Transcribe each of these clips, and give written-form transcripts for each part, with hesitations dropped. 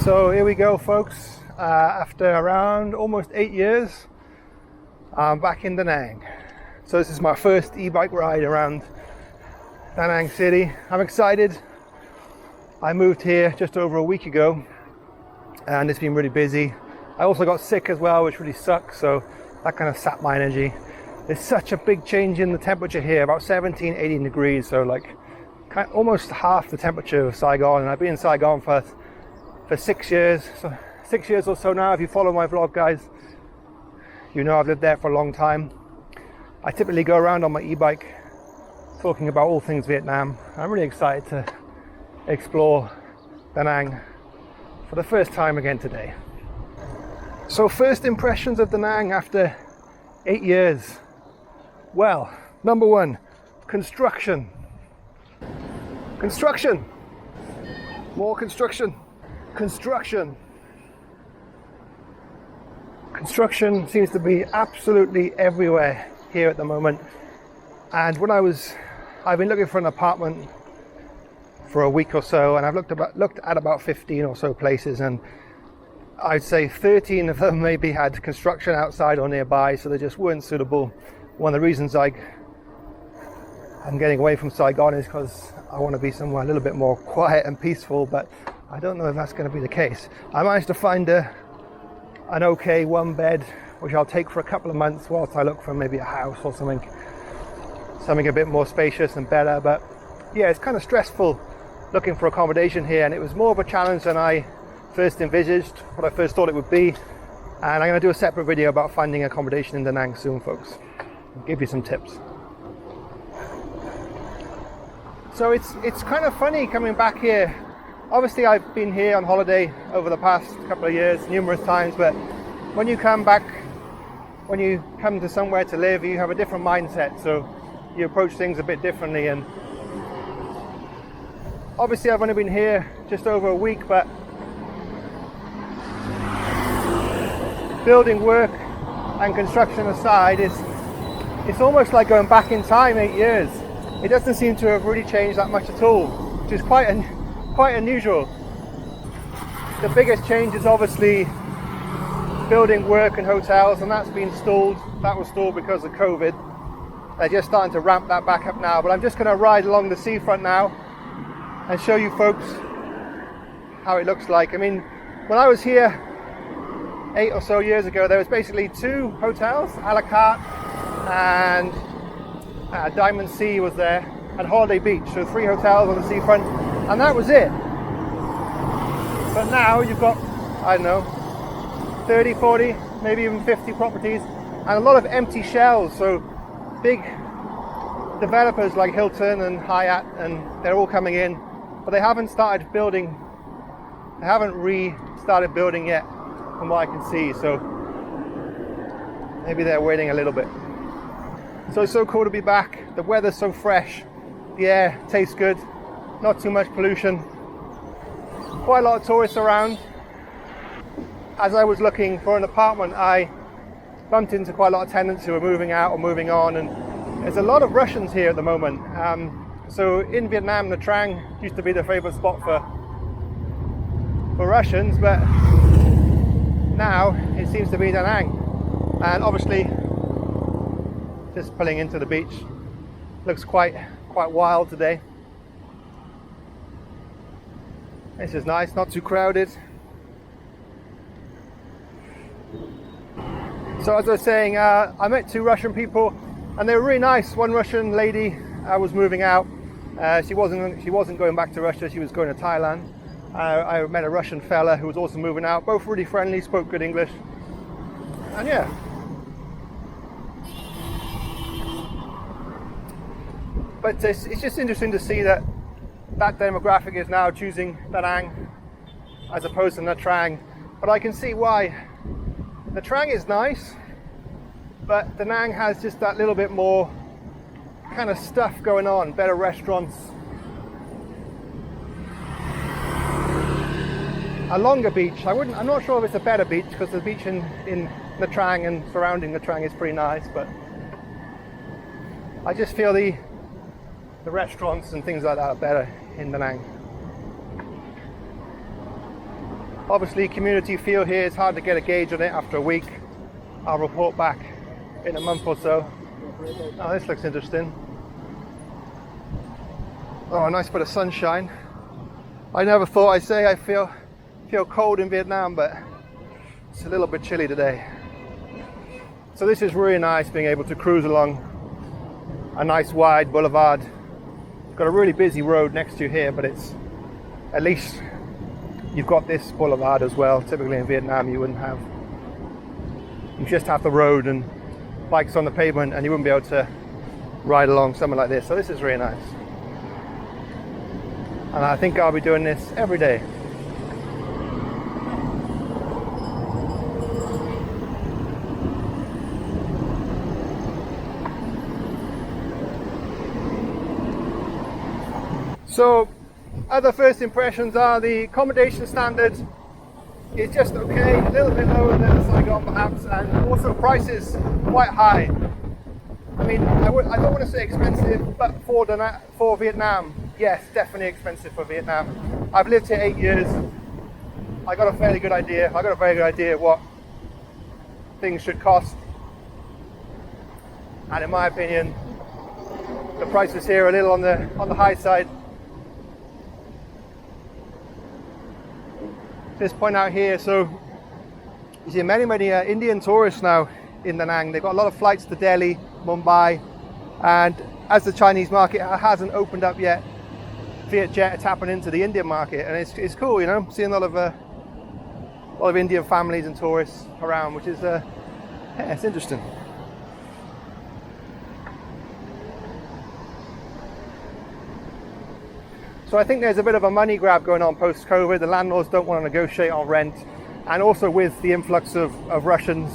So here we go, folks. After around almost 8 years, I'm back in Da Nang. So this is my first e-bike ride around Da Nang city. I'm excited. I moved here just over a week ago and it's been really busy. I also got sick as well, which really sucks, so that kind of sapped my energy. There's such a big change in the temperature here, about 17, 18 degrees, so like almost half the temperature of Saigon. And I've been in Saigon for 6 years, so 6 years or so now. If you follow my vlog, guys, you know I've lived there for a long time. I typically go around on my e-bike talking about all things Vietnam. I'm really excited to explore Da Nang for the first time again today. So first impressions of Da Nang after 8 years. Well, number one, construction. Construction. More construction. Construction seems to be absolutely everywhere here at the moment. And when I've been looking for an apartment for a week or so, and I've looked at about 15 or so places, and I'd say 13 of them maybe had construction outside or nearby, so they just weren't suitable. One of the reasons I'm getting away from Saigon is because I want to be somewhere a little bit more quiet and peaceful, but I don't know if that's going to be the case. I managed to find an okay one bed, which I'll take for a couple of months whilst I look for maybe a house or something a bit more spacious and better. But yeah, it's kind of stressful looking for accommodation here, and it was more of a challenge than I first envisaged, what I first thought it would be. And I'm going to do a separate video about finding accommodation in Da Nang soon, folks. I'll give you some tips. So it's kind of funny coming back here. Obviously I've been here on holiday over the past couple of years numerous times, but when you come back, when you come to somewhere to live, you have a different mindset, so you approach things a bit differently. And obviously I've only been here just over a week, but building work and construction aside, it's almost like going back in time 8 years. It doesn't seem to have really changed that much at all, which is quite unusual. The biggest change is obviously building work and hotels, and that's been stalled. That was stalled because of COVID. They're just starting to ramp that back up now, but I'm just going to ride along the seafront now and show you folks how it looks like. I mean, when I was here 8 or so years ago, there was basically 2 hotels, a la carte, and Diamond Sea was there, and Holiday Beach, so 3 hotels on the seafront, and that was it. But now you've got, I don't know, 30, 40, maybe even 50 properties, and a lot of empty shells. So big developers like Hilton and Hyatt, and they're all coming in, but they haven't started building, they haven't restarted building yet from what I can see, so maybe they're waiting a little bit. So it's so cool to be back. The weather's so fresh, the air tastes good, not too much pollution, quite a lot of tourists around. As I was looking for an apartment, I bumped into quite a lot of tenants who are moving out or moving on, and there's a lot of Russians here at the moment. So in Vietnam, Nha Trang used to be the favorite spot for Russians, but now it seems to be Da Nang. And obviously just pulling into the beach, looks quite wild today. This is nice, not too crowded. So as I was saying, I met 2 Russian people, and they were really nice. One Russian lady was moving out. She wasn't going back to Russia, she was going to Thailand. I met a Russian fella who was also moving out, both really friendly, spoke good English. And yeah. But it's just interesting to see that demographic is now choosing Da Nang as opposed to Nha Trang. But I can see why. Nha Trang is nice, but Da Nang has just that little bit more kind of stuff going on, better restaurants, a longer beach. I'm not sure if it's a better beach, because the beach in Nha Trang and surrounding Nha Trang is pretty nice, but I just feel the restaurants and things like that are better in Da Nang. Obviously, community feel here is hard to get a gauge on it after a week. I'll report back in a month or so. Oh, this looks interesting. Oh, a nice bit of sunshine. I never thought I'd say I feel cold in Vietnam, but it's a little bit chilly today. So this is really nice, being able to cruise along a nice wide boulevard. Got a really busy road next to you here, but it's at least you've got this boulevard as well. Typically in Vietnam you wouldn't have. You just have the road and bikes on the pavement, and you wouldn't be able to ride along something like this. So this is really nice. And I think I'll be doing this every day. So, other first impressions are the accommodation standard is just okay, a little bit lower than Saigon perhaps, and also prices quite high. I mean, I don't want to say expensive, but for Vietnam, yes, definitely expensive for Vietnam. I've lived here 8 years. I got a very good idea what things should cost. And in my opinion, the prices here are a little on the high side. Just point out here, so you see many Indian tourists now in Da Nang. They've got a lot of flights to Delhi, Mumbai, and as the Chinese market hasn't opened up yet, Vietjet are tapping into the Indian market, and it's cool, you know, seeing a lot of Indian families and tourists around, which is yeah, it's interesting. So I think there's a bit of a money grab going on post-COVID. The landlords don't want to negotiate on rent, and also with the influx of Russians,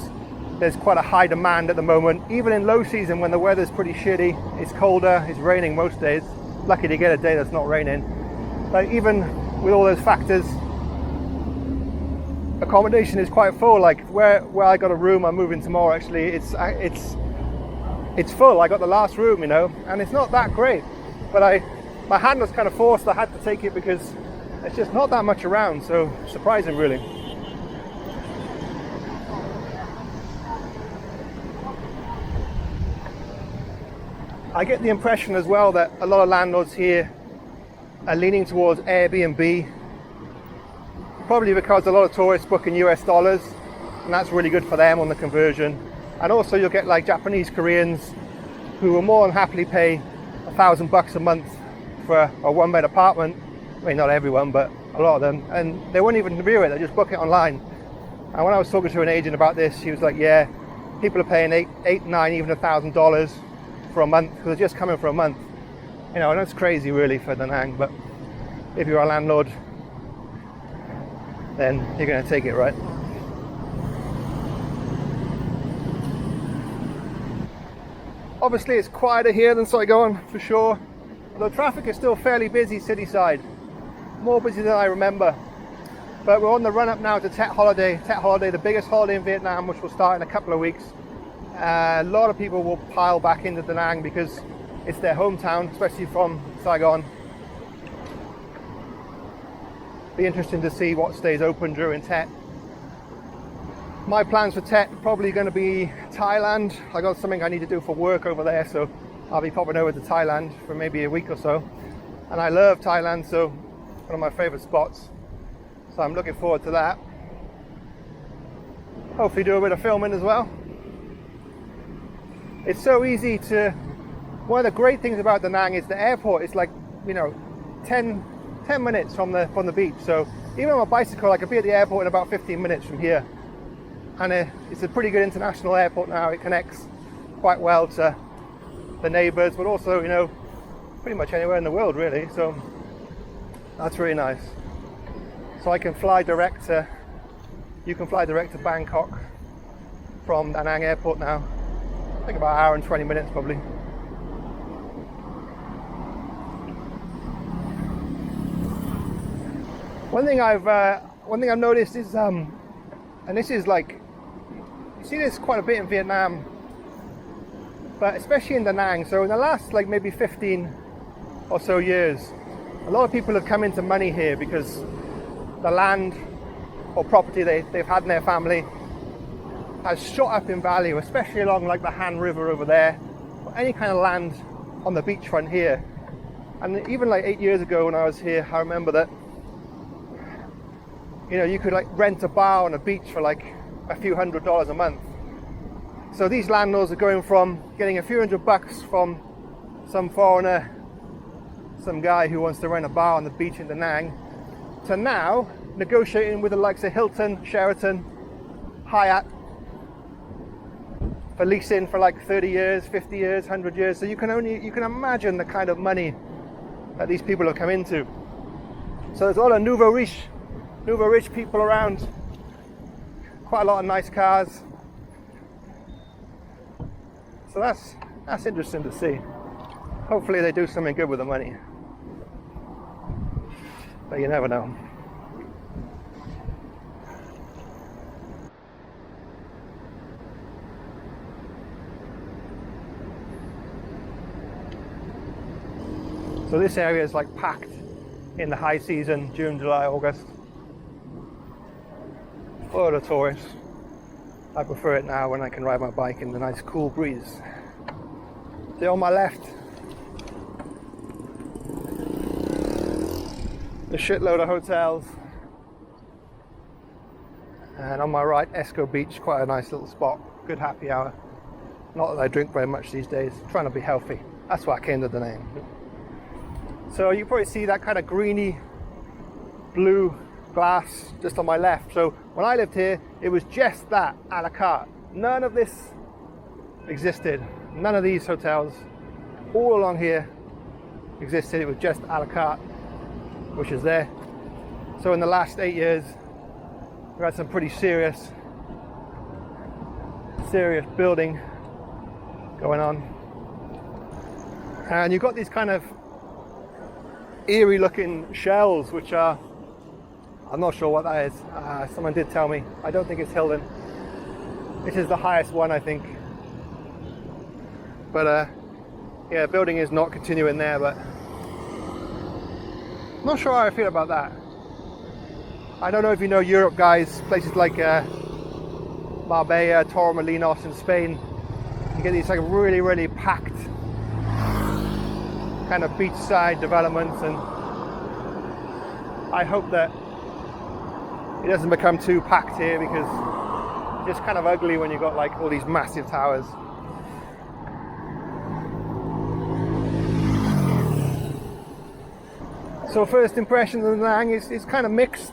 there's quite a high demand at the moment. Even in low season, when the weather's pretty shitty, it's colder, it's raining most days. Lucky to get a day that's not raining. But even with all those factors, accommodation is quite full. Like where I got a room, I'm moving tomorrow actually, it's full. I got the last room, you know, and it's not that great, but my hand was kind of forced. I had to take it because there's just not that much around, so surprising really. I get the impression as well that a lot of landlords here are leaning towards Airbnb, probably because a lot of tourists book in US dollars, and that's really good for them on the conversion. And also you'll get like Japanese Koreans who will more than happily pay $1,000 a month for a one-bed apartment. I mean, not everyone, but a lot of them, and they won't even review it, they just book it online. And when I was talking to an agent about this, he was like, yeah, people are paying $8, $9, even $1,000 for a month because they're just coming for a month, you know, and that's crazy really for Da Nang. But if you're a landlord, then you're going to take it, right? Obviously it's quieter here than Saigon for sure, although traffic is still fairly busy cityside, more busy than I remember. But we're on the run up now to Tet Holiday, the biggest holiday in Vietnam, which will start in a couple of weeks. A lot of people will pile back into Da Nang because it's their hometown, especially from Saigon. Be interesting to see what stays open during Tet. My plans for Tet are probably going to be Thailand. I got something I need to do for work over there, so I'll be popping over to Thailand for maybe a week or so. And I love Thailand, so one of my favorite spots. So I'm looking forward to that. Hopefully do a bit of filming as well. It's so easy to, one of the great things about Da Nang is the airport is like, you know, 10 minutes from the beach. So even on a bicycle, I could be at the airport in about 15 minutes from here. And it's a pretty good international airport now. It connects quite well to the neighbors, but also, you know, pretty much anywhere in the world really. So that's really nice. So I can fly direct to, you can fly direct to Bangkok from Da Nang airport now. I think about an hour and 20 minutes probably. One thing I've noticed is, and this is like, you see this quite a bit in Vietnam, but especially in Da Nang. So in the last like maybe 15 or so years, a lot of people have come into money here because the land or property they've had in their family has shot up in value, especially along like the Han River over there, or any kind of land on the beachfront here. And even like 8 years ago when I was here, I remember that, you know, you could like rent a bar on a beach for like a few $100s a month. So these landlords are going from getting a few $100 from some foreigner, some guy who wants to rent a bar on the beach in Da Nang, to now negotiating with the likes of Hilton, Sheraton, Hyatt for leasing for like 30 years, 50 years, 100 years. So you can imagine the kind of money that these people have come into. So there's all a nouveau rich people around, quite a lot of nice cars. So that's interesting to see. Hopefully they do something good with the money, but you never know. So this area is like packed in the high season, June, July, August. Full of tourists. I prefer it now when I can ride my bike in the nice cool breeze. So on my left, a shitload of hotels. And on my right, Esco Beach, quite a nice little spot. Good happy hour. Not that I drink very much these days, trying to be healthy. That's why I came to the name. So you probably see that kind of greeny blue glass just on my left. So when I lived here, it was just that, a la carte. None of this existed. None of these hotels all along here existed. It was just a la carte, which is there. So in the last 8 years, we've had some pretty serious building going on. And you've got these kind of eerie looking shells, which are, I'm not sure what that is. Someone did tell me. I don't think it's Hilden. This is the highest one, I think. But yeah, building is not continuing there, but not sure how I feel about that. I don't know if you know Europe, guys, places like Marbella, Torremolinos in Spain. You get these like really packed kind of beachside developments, and I hope that it doesn't become too packed here, because it's just kind of ugly when you've got like all these massive towers. So first impressions of Da Nang is kind of mixed,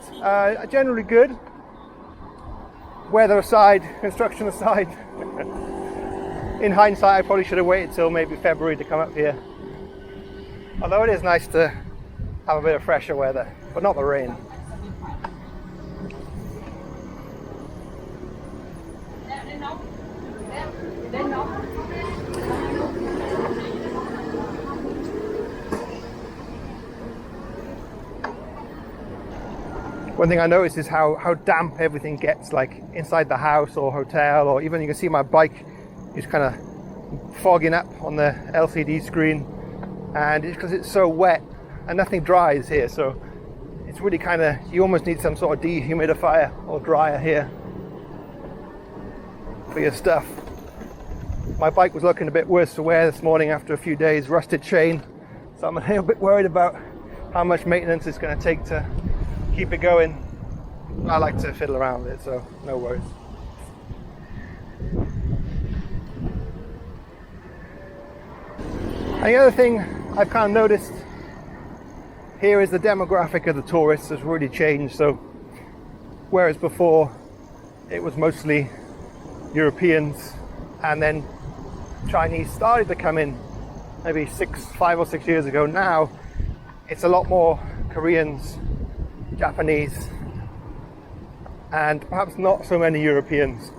generally good. Weather aside, construction aside. In hindsight, I probably should have waited till maybe February to come up here. Although it is nice to have a bit of fresher weather, but not the rain. One thing I noticed is how damp everything gets, like inside the house or hotel, or even you can see my bike is kind of fogging up on the LCD screen, and it's because it's so wet and nothing dries here, so it's really kind of, you almost need some sort of dehumidifier or dryer here for your stuff. My bike was looking a bit worse for wear this morning after a few days, rusted chain, so I'm a little bit worried about how much maintenance it's going to take to keep it going. I like to fiddle around with it, so no worries. And the other thing I've kind of noticed here is the demographic of the tourists has really changed. So whereas before it was mostly Europeans, and then Chinese started to come in maybe 5 or 6 years ago, now it's a lot more Koreans, Japanese, and perhaps not so many Europeans.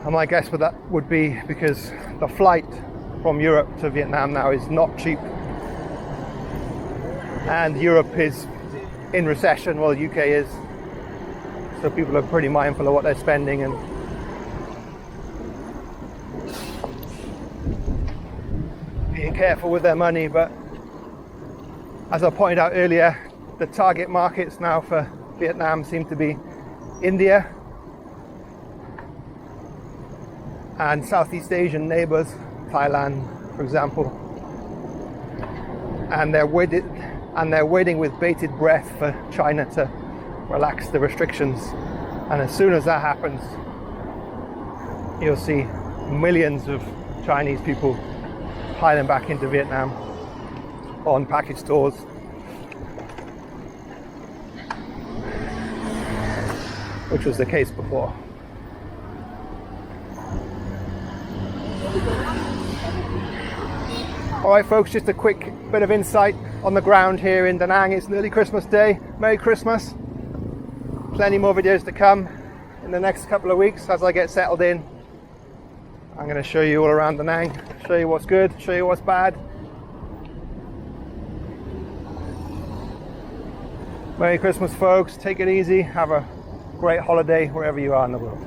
And my guess for that would be because the flight from Europe to Vietnam now is not cheap, and Europe is in recession, well, the UK is, so people are pretty mindful of what they're spending and being careful with their money. But as I pointed out earlier, the target markets now for Vietnam seem to be India, and Southeast Asian neighbors, Thailand, for example. And they're waiting with bated breath for China to relax the restrictions. And as soon as that happens, you'll see millions of Chinese people piling back into Vietnam on package stores. Which was the case before. Alright folks, just a quick bit of insight on the ground here in Da Nang. It's nearly Christmas Day. Merry Christmas. Plenty more videos to come in the next couple of weeks as I get settled in. I'm going to show you all around Da Nang, show you what's good, show you what's bad. Merry Christmas folks, take it easy, have a great holiday wherever you are in the world.